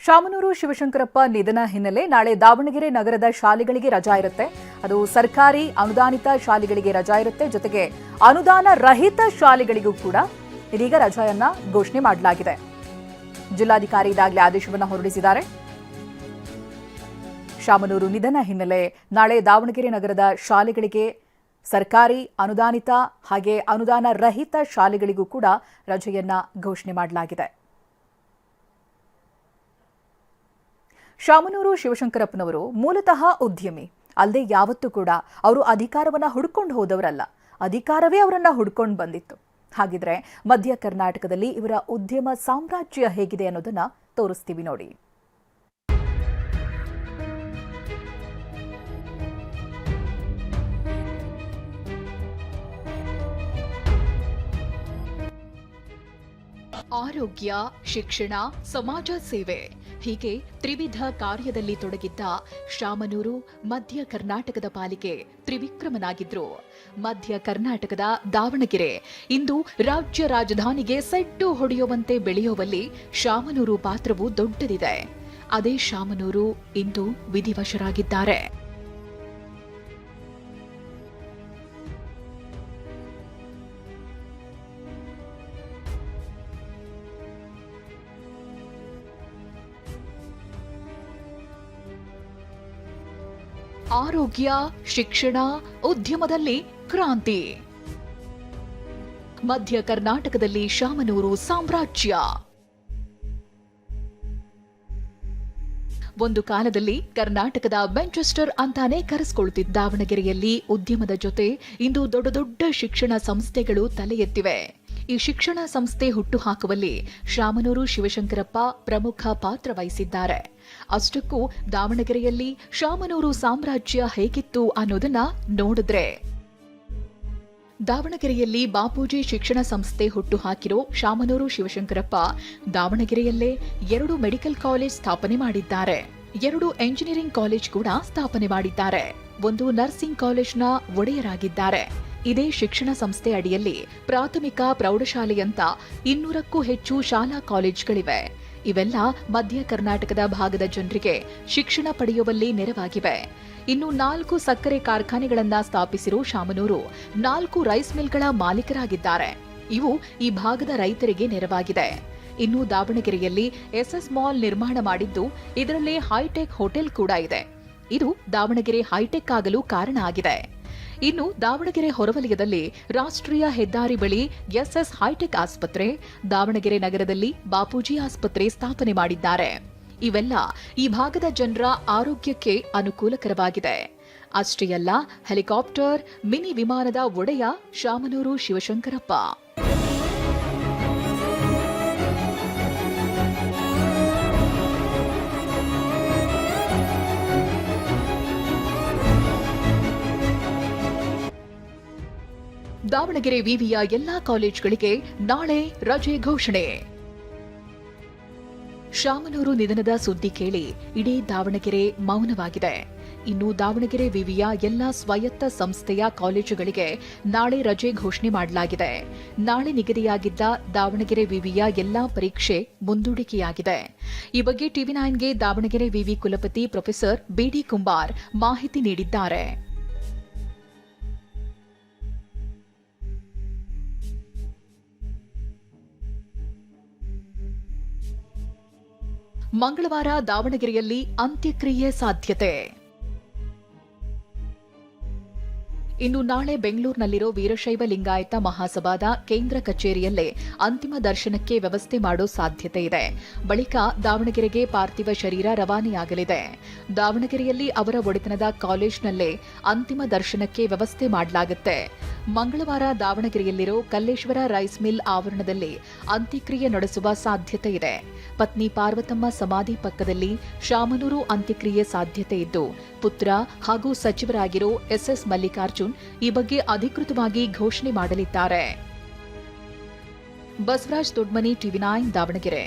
ಶಾಮನೂರು ಶಿವಶಂಕರಪ್ಪ ನಿಧನ ಹಿನ್ನೆಲೆ ನಾಳೆ ದಾವಣಗೆರೆ ನಗರದ ಶಾಲೆಗಳಿಗೆ ರಜಾ ಇರುತ್ತೆ. ಅದು ಸರ್ಕಾರಿ ಅನುದಾನಿತ ಶಾಲೆಗಳಿಗೆ ರಜಾ ಇರುತ್ತೆ. ಜೊತೆಗೆ ಅನುದಾನ ರಹಿತ ಶಾಲೆಗಳಿಗೂ ಕೂಡ ಇದೀಗ ರಜೆಯನ್ನ ಘೋಷಣೆ ಮಾಡಲಾಗಿದೆ. ಜಿಲ್ಲಾಧಿಕಾರಿ ಈಗಾಗಲೇ ಆದೇಶವನ್ನು ಹೊರಡಿಸಿದ್ದಾರೆ. ಶಾಮನೂರು ನಿಧನ ಹಿನ್ನೆಲೆ ನಾಳೆ ದಾವಣಗೆರೆ ನಗರದ ಶಾಲೆಗಳಿಗೆ ಸರ್ಕಾರಿ ಅನುದಾನಿತ ಹಾಗೆ ಅನುದಾನ ರಹಿತ ಶಾಲೆಗಳಿಗೂ ಕೂಡ ರಜೆಯನ್ನ ಘೋಷಣೆ ಮಾಡಲಾಗಿದೆ. ಶಾಮನೂರು ಶಿವಶಂಕರಪ್ಪನವರು ಮೂಲತಃ ಉದ್ಯಮಿ ಅಲ್ಲದೆ ಯಾವತ್ತೂ ಕೂಡ ಅವರು ಅಧಿಕಾರವನ್ನ ಹುಡುಕೊಂಡು ಹೋದವರಲ್ಲ, ಅಧಿಕಾರವೇ ಅವರನ್ನ ಹುಡುಕೊಂಡು ಬಂದಿತ್ತು. ಹಾಗಿದ್ರೆ ಮಧ್ಯ ಕರ್ನಾಟಕದಲ್ಲಿ ಇವರ ಉದ್ಯಮ ಸಾಮ್ರಾಜ್ಯ ಹೇಗಿದೆ ಅನ್ನೋದನ್ನ ತೋರಿಸ್ತೀವಿ ನೋಡಿ. ಆರೋಗ್ಯ, ಶಿಕ್ಷಣ, ಸಮಾಜ ಸೇವೆ ಹೀಗೆ ತ್ರಿವಿಧ ಕಾರ್ಯದಲ್ಲಿ ತೊಡಗಿದ್ದ ಶಾಮನೂರು ಮಧ್ಯ ಕರ್ನಾಟಕದ ಪಾಲಿಗೆ ತ್ರಿವಿಕ್ರಮನಾಗಿದ್ರು. ಮಧ್ಯ ಕರ್ನಾಟಕದ ದಾವಣಗೆರೆ ಇಂದು ರಾಜ್ಯ ರಾಜಧಾನಿಗೆ ಸೆಡ್ಡು ಹೊಡೆಯುವಂತೆ ಬೆಳೆಯುವಲ್ಲಿ ಶಾಮನೂರು ಪಾತ್ರವು ದೊಡ್ಡದಿದೆ. ಅದೇ ಶಾಮನೂರು ಇಂದು ವಿಧಿವಶರಾಗಿದ್ದಾರೆ. ಆರೋಗ್ಯ, ಶಿಕ್ಷಣ, ಉದ್ಯಮದಲ್ಲಿ ಕ್ರಾಂತಿ. ಮಧ್ಯ ಕರ್ನಾಟಕದಲ್ಲಿ ಶಾಮನೂರು ಸಾಮ್ರಾಜ್ಯ. ಒಂದು ಕಾಲದಲ್ಲಿ ಕರ್ನಾಟಕದ ಮ್ಯಾಂಚೆಸ್ಟರ್ ಅಂತಾನೆ ಕರೆಸಿಕೊಳ್ಳುತ್ತಿದ್ದ ದಾವಣಗೆರೆಯಲ್ಲಿ ಉದ್ಯಮದ ಜೊತೆ ಇಂದು ದೊಡ್ಡ ದೊಡ್ಡ ಶಿಕ್ಷಣ ಸಂಸ್ಥೆಗಳು ತಲೆ ಎತ್ತಿವೆ. ಈ ಶಿಕ್ಷಣ ಸಂಸ್ಥೆ ಹುಟ್ಟುಹಾಕುವಲ್ಲಿ ಶಾಮನೂರು ಶಿವಶಂಕರಪ್ಪ ಪ್ರಮುಖ ಪಾತ್ರ ವಹಿಸಿದ್ದಾರೆ. ಅಷ್ಟಕ್ಕೂ ದಾವಣಗೆರೆಯಲ್ಲಿ ಶಾಮನೂರು ಸಾಮ್ರಾಜ್ಯ ಹೇಗಿತ್ತು ಅನ್ನೋದನ್ನ ನೋಡಿದ್ರೆ, ದಾವಣಗೆರೆಯಲ್ಲಿ ಬಾಪೂಜಿ ಶಿಕ್ಷಣ ಸಂಸ್ಥೆ ಹುಟ್ಟುಹಾಕಿರೋ ಶಾಮನೂರು ಶಿವಶಂಕರಪ್ಪ ದಾವಣಗೆರೆಯಲ್ಲೇ 2 ಮೆಡಿಕಲ್ ಕಾಲೇಜ್ ಸ್ಥಾಪನೆ ಮಾಡಿದ್ದಾರೆ. 2 ಎಂಜಿನಿಯರಿಂಗ್ ಕಾಲೇಜ್ ಕೂಡ ಸ್ಥಾಪನೆ ಮಾಡಿದ್ದಾರೆ. ಒಂದು ನರ್ಸಿಂಗ್ ಕಾಲೇಜ್ನ ಒಡೆಯರಾಗಿದ್ದಾರೆ. ಇದೇ ಶಿಕ್ಷಣ ಸಂಸ್ಥೆ ಅಡಿಯಲ್ಲಿ ಪ್ರಾಥಮಿಕ ಪ್ರೌಢಶಾಲೆಯಂತ 200ಕ್ಕೂ ಹೆಚ್ಚು ಶಾಲಾ ಕಾಲೇಜ್ಗಳಿವೆ. ಇವೆಲ್ಲ ಮಧ್ಯ ಕರ್ನಾಟಕದ ಭಾಗದ ಜನರಿಗೆ ಶಿಕ್ಷಣ ಪಡೆಯುವಲ್ಲಿ ನೆರವಾಗಿವೆ. ಇನ್ನು 4 ಸಕ್ಕರೆ ಕಾರ್ಖಾನೆಗಳನ್ನ ಸ್ಥಾಪಿಸಿರುವ ಶಾಮನೂರು 4 ರೈಸ್ ಮಿಲ್ಗಳ ಮಾಲೀಕರಾಗಿದ್ದಾರೆ. ಇವು ಈ ಭಾಗದ ರೈತರಿಗೆ ನೆರವಾಗಿದೆ. ಇನ್ನು ದಾವಣಗೆರೆಯಲ್ಲಿ ಎಸ್ಎಸ್ ಮಾಲ್ ನಿರ್ಮಾಣ ಮಾಡಿದ್ದು, ಇದರಲ್ಲಿ ಹೈಟೆಕ್ ಹೋಟೆಲ್ ಕೂಡ ಇದೆ. ಇದು ದಾವಣಗೆರೆ ಹೈಟೆಕ್ ಆಗಲು ಕಾರಣ ಆಗಿದೆ. ಇನ್ನು ದಾವಣಗೆರೆ ಹೊರವಲಯದಲ್ಲಿ ರಾಷ್ಟ್ರೀಯ ಹೆದ್ದಾರಿ ಬಳಿ ಎಸ್ಎಸ್ ಹೈಟೆಕ್ ಆಸ್ಪತ್ರೆ, ದಾವಣಗೆರೆ ನಗರದಲ್ಲಿ ಬಾಪೂಜಿ ಆಸ್ಪತ್ರೆ ಸ್ಥಾಪನೆ ಮಾಡಿದ್ದಾರೆ. ಇವೆಲ್ಲ ಈ ಭಾಗದ ಜನರ ಆರೋಗ್ಯಕ್ಕೆ ಅನುಕೂಲಕರವಾಗಿದೆ. ಅಷ್ಟೇ ಅಲ್ಲ, ಹೆಲಿಕಾಪ್ಟರ್, ಮಿನಿ ವಿಮಾನದ ಒಡೆಯ ಶಾಮನೂರು ಶಿವಶಂಕರಪ್ಪ. ದಾವಣಗೆರೆ ವಿವಿಯ ಎಲ್ಲಾ ಕಾಲೇಜುಗಳಿಗೆ ನಾಳೆ ರಜೆ ಘೋಷಣೆ. ಶಾಮನೂರು ನಿಧನದ ಸುದ್ದಿ ಕೇಳಿ ಇಡೀ ದಾವಣಗೆರೆ ಮೌನವಾಗಿದೆ. ಇನ್ನು ದಾವಣಗೆರೆ ವಿವಿಯ ಎಲ್ಲಾ ಸ್ವಾಯತ್ತ ಸಂಸ್ಥೆಯ ಕಾಲೇಜುಗಳಿಗೆ ನಾಳೆ ರಜೆ ಘೋಷಣೆ ಮಾಡಲಾಗಿದೆ. ನಾಳೆ ನಿಗದಿಯಾಗಿದ್ದ ದಾವಣಗೆರೆ ವಿವಿಯ ಎಲ್ಲಾ ಪರೀಕ್ಷೆ ಮುಂದೂಡಿಕೆಯಾಗಿದೆ. ಈ ಬಗ್ಗೆ ಟಿವಿ9ಗೆ ದಾವಣಗೆರೆ ವಿವಿ ಕುಲಪತಿ ಪ್ರೊಫೆಸರ್ ಬಿಡಿ ಕುಂಬಾರ್ ಮಾಹಿತಿ ನೀಡಿದ್ದಾರೆ. ಮಂಗಳವಾರ ದಾವಣಗೆರೆಯಲ್ಲಿ ಅಂತ್ಯಕ್ರಿಯೆ ಸಾಧ್ಯತೆ. ಇನ್ನು ನಾಳೆ ಬೆಂಗಳೂರಿನಲ್ಲಿರೋ ವೀರಶೈವ ಲಿಂಗಾಯತ ಮಹಾಸಭಾದ ಕೇಂದ್ರ ಕಚೇರಿಯಲ್ಲೇ ಅಂತಿಮ ದರ್ಶನಕ್ಕೆ ವ್ಯವಸ್ಥೆ ಮಾಡೋ ಸಾಧ್ಯತೆ ಇದೆ. ಬಳಿಕ ದಾವಣಗೆರೆಗೆ ಪಾರ್ಥಿವ ಶರೀರ ರವಾನೆಯಾಗಲಿದೆ. ದಾವಣಗೆರೆಯಲ್ಲಿ ಅವರ ಒಡೆತನದ ಕಾಲೇಜ್ನಲ್ಲೇ ಅಂತಿಮ ದರ್ಶನಕ್ಕೆ ವ್ಯವಸ್ಥೆ ಮಾಡಲಾಗುತ್ತೆ. ಮಂಗಳವಾರ ದಾವಣಗೆರೆಯಲ್ಲಿರೋ ಕಲ್ಲೇಶ್ವರ ರೈಸ್ ಮಿಲ್ ಆವರಣದಲ್ಲಿ ಅಂತ್ಯಕ್ರಿಯೆ ನಡೆಸುವ ಸಾಧ್ಯತೆ ಇದೆ. ಪತ್ನಿ ಪಾರ್ವತಮ್ಮ ಸಮಾಧಿ ಪಕ್ಕದಲ್ಲಿ ಶಾಮನೂರು ಅಂತ್ಯಕ್ರಿಯೆ ಸಾಧ್ಯತೆ ಇದ್ದು, ಪುತ್ರ ಹಾಗೂ ಸಚಿವರಾಗಿರೋ ಎಸ್ಎಸ್ ಮಲ್ಲಿಕಾರ್ಜುನ್ ಈ ಬಗ್ಗೆ ಅಧಿಕೃತವಾಗಿ ಘೋಷಣೆ ಮಾಡಲಿದ್ದಾರೆ. ಬಸವರಾಜ್ ದೊಡ್ಮನಿ, ಟಿವಿ9 ದಾವಣಗೆರೆ.